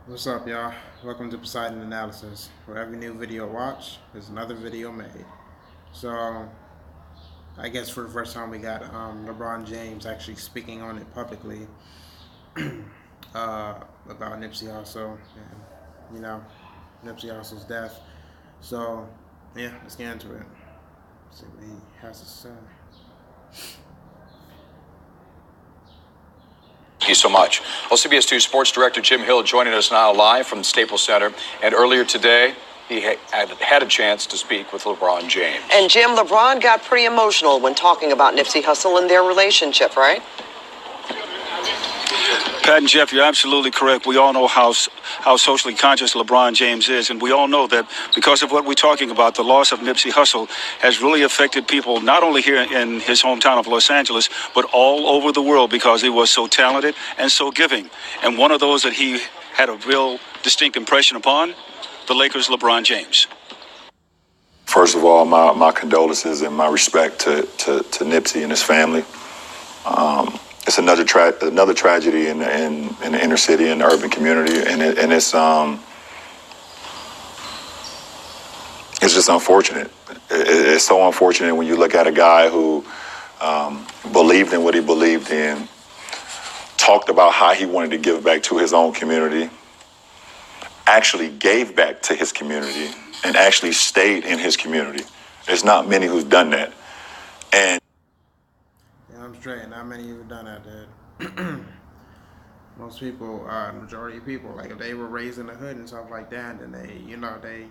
What's up, y'all? Welcome to Poseidon Analysis, where every new video watch is another video made. So, I guess for the first time we got LeBron James actually speaking on it publicly about Nipsey Hussle and, you know, Nipsey Hussle's death. So, yeah, let's get into it. See what he has to say. Thank you so much. Well, CBS 2 Sports Director Jim Hill joining us now live from the Staples Center. And earlier today, he had a chance to speak with LeBron James. And Jim, LeBron got pretty emotional when talking about Nipsey Hussle and their relationship, right? Pat and Jeff, you're absolutely correct. We all know how socially conscious LeBron James is, and we all know that because of what we're talking about, the loss of Nipsey Hussle has really affected people not only here in his hometown of Los Angeles, but all over the world because he was so talented and so giving. And one of those that he had a real distinct impression upon, the Lakers' LeBron James. First of all, my condolences and my respect to Nipsey and his family. It's another tragedy in the inner city and the urban community, and it's just unfortunate. It's so unfortunate when you look at a guy who believed in what he believed in, talked about how he wanted to give back to his own community, actually gave back to his community, and actually stayed in his community. There's not many who've done that, and. I'm straight. Not many have done that, dude. Most people, majority of people, like if they were raised in the hood and stuff like that, and they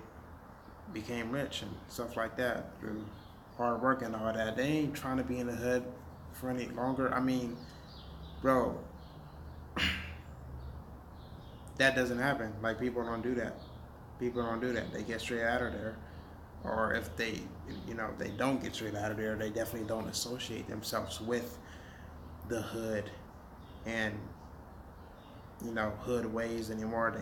became rich and stuff like that through hard work and all that. They ain't trying to be in the hood for any longer. I mean, bro, that doesn't happen. Like people don't do that. People don't do that. They get straight out of there. Or if they don't get straight out of there, they definitely don't associate themselves with the hood and, hood ways anymore.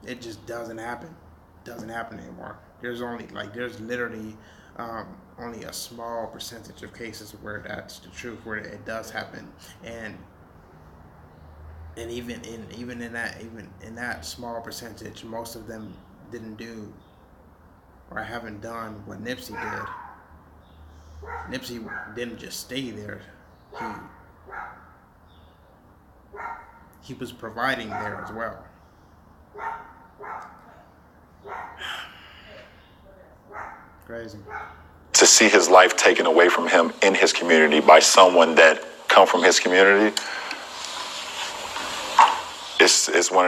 It just doesn't happen. It doesn't happen anymore. There's literally only a small percentage of cases where that's the truth, where it does happen. And even in that small percentage, most of them didn't do or I haven't done what Nipsey did. Nipsey didn't just stay there. He was providing there as well. Crazy. To see his life taken away from him in his community by someone that come from his community, it's one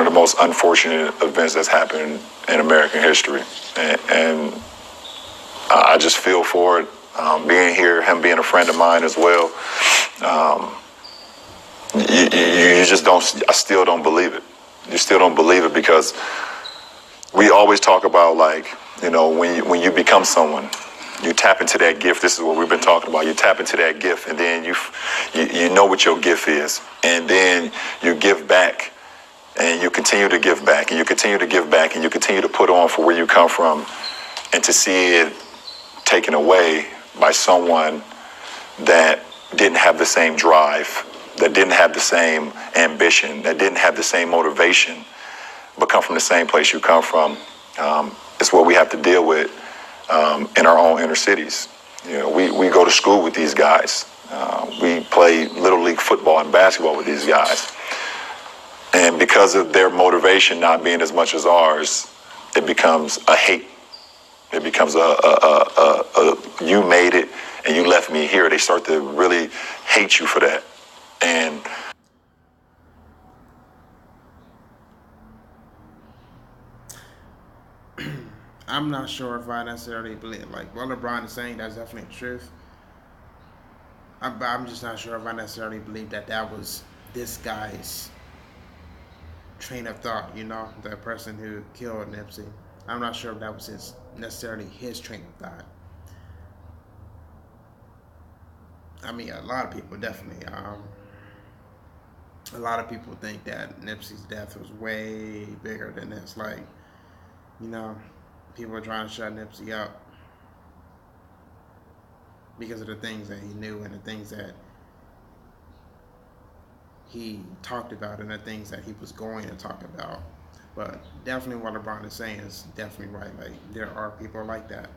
of the most unfortunate events that's happened in American history, and I just feel for it. Being here, him being a friend of mine as well, you just don't. I still don't believe it. You still don't believe it because we always talk about when you become someone, you tap into that gift. This is what we've been talking about. You tap into that gift, and then you know what your gift is, and then you give back. And you continue to give back, and you continue to give back, and you continue to put on for where you come from, and to see it taken away by someone that didn't have the same drive, that didn't have the same ambition, that didn't have the same motivation, but come from the same place you come from, is what we have to deal with in our own inner cities. We go to school with these guys. We play Little League football and basketball with these guys. And because of their motivation not being as much as ours, it becomes a hate. It becomes a you made it and you left me here. They start to really hate you for that. And I'm not sure if I necessarily believe, what LeBron is saying, that's definitely the truth. I'm just not sure if I necessarily believe that was this guy's train of thought, the person who killed Nipsey. I'm not sure if that was necessarily his train of thought. I mean, a lot of people definitely. A lot of people think that Nipsey's death was way bigger than this. People are trying to shut Nipsey up because of the things that he knew and the things that he talked about and the things that he was going to talk about. But definitely what LeBron is saying is definitely right. Like, there are people like that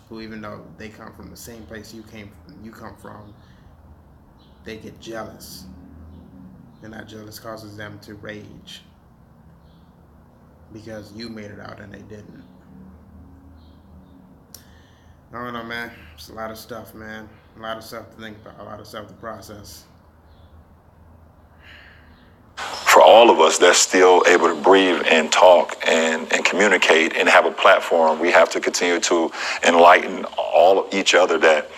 who, even though they come from the same place you come from, they get jealous, and that jealous causes them to rage because you made it out and they didn't. I don't know, man. It's a lot of stuff, man. A lot of stuff to think about, a lot of stuff to process. For all of us that's still able to breathe and talk and communicate and have a platform, we have to continue to enlighten each other that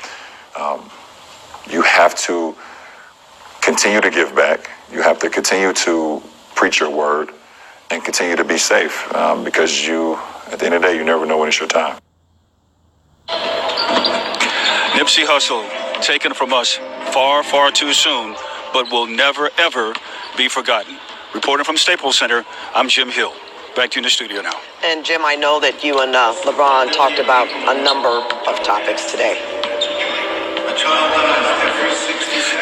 you have to continue to give back. You have to continue to preach your word and continue to be safe, because at the end of the day, you never know when it's your time. Nipsey Hussle, taken from us far, far too soon, but will never, ever be forgotten. Reporting from Staples Center, I'm Jim Hill. Back to you in the studio now. And Jim, I know that you and LeBron talked about a number of topics today.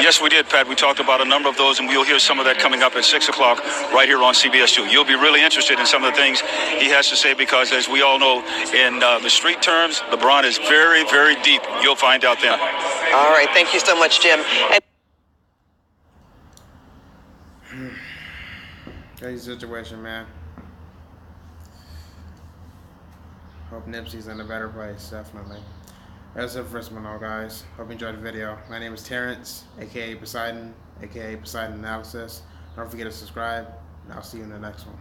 Yes, we did, Pat. We talked about a number of those, and we'll hear some of that coming up at 6 o'clock right here on CBS 2. You'll be really interested in some of the things he has to say because, as we all know, in the street terms, LeBron is very, very deep. You'll find out then. All right. Thank you so much, Jim. Crazy situation, man. Hope Nipsey's in a better place, definitely. That's it for this one, guys. Hope you enjoyed the video. My name is Terrence, aka Poseidon, aka Poseidon Analysis. Don't forget to subscribe, and I'll see you in the next one.